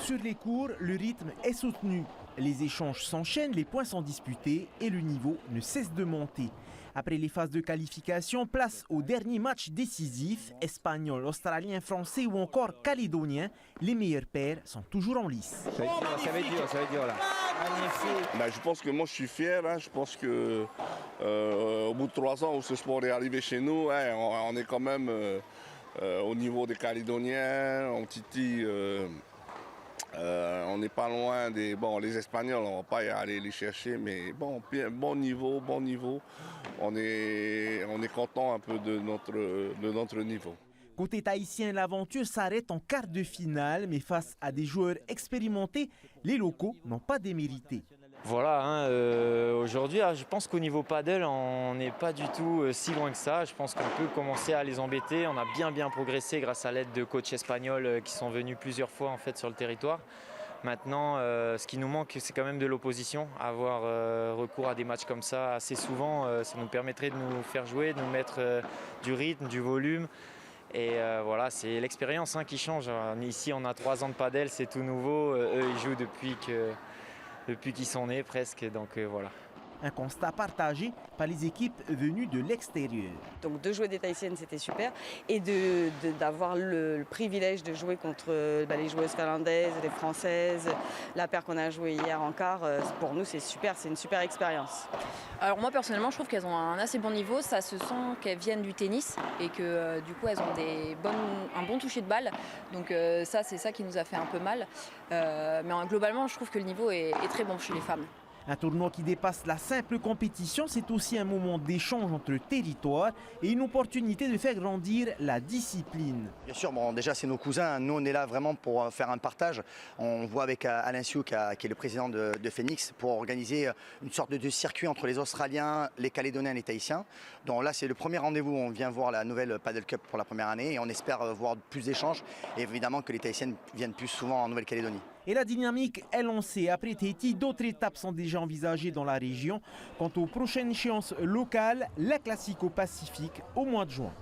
Sur les cours, le rythme est soutenu. Les échanges s'enchaînent, les points sont disputés et le niveau ne cesse de monter. Après les phases de qualification, place au dernier match décisif. Espagnols, Australiens, Français ou encore Calédoniens, les meilleurs pairs sont toujours en lice. Ça va être dur là. Ben, je pense que moi je suis fier. Je pense que au bout de 3 ans où ce sport est arrivé chez nous, on est quand même au niveau des Calédoniens, on titille. On n'est pas loin des... Bon, les Espagnols, on ne va pas y aller les chercher, mais bon niveau. On est content un peu de notre niveau. Côté tahitien, l'aventure s'arrête en quart de finale, mais face à des joueurs expérimentés, les locaux n'ont pas démérité. Voilà, aujourd'hui, je pense qu'au niveau paddle, on n'est pas du tout si loin que ça. Je pense qu'on peut commencer à les embêter. On a bien progressé grâce à l'aide de coachs espagnols qui sont venus plusieurs fois en fait, sur le territoire. Maintenant, ce qui nous manque, c'est quand même de l'opposition. Avoir recours à des matchs comme ça assez souvent, ça nous permettrait de nous faire jouer, de nous mettre du rythme, du volume. Et voilà, c'est l'expérience qui change. Ici, on a 3 ans de paddle, c'est tout nouveau. Eux, ils jouent depuis qu'ils sont nés presque, donc voilà. Un constat partagé par les équipes venues de l'extérieur. Donc de jouer des Tahitiennes, c'était super. Et d'avoir le privilège de jouer contre les joueuses finlandaises, les françaises, la paire qu'on a jouée hier en quart, pour nous c'est super, c'est une super expérience. Alors moi personnellement, je trouve qu'elles ont un assez bon niveau. Ça se sent qu'elles viennent du tennis et que du coup elles ont un bon toucher de balle. Donc ça, c'est ça qui nous a fait un peu mal. Mais globalement, je trouve que le niveau est très bon chez les femmes. Un tournoi qui dépasse la simple compétition, c'est aussi un moment d'échange entre territoires et une opportunité de faire grandir la discipline. Bien sûr, déjà c'est nos cousins, nous on est là vraiment pour faire un partage. On voit avec Alain Sioux, qui est le président de Phoenix, pour organiser une sorte de circuit entre les Australiens, les Calédoniens et les Tahitiens. Donc là c'est le premier rendez-vous, on vient voir la nouvelle Paddle Cup pour la première année et on espère voir plus d'échanges et évidemment que les Tahitiennes viennent plus souvent en Nouvelle-Calédonie. Et la dynamique est lancée. Après Tahiti, d'autres étapes sont déjà envisagées dans la région. Quant aux prochaines échéances locales, la Classico Pacifique au mois de juin.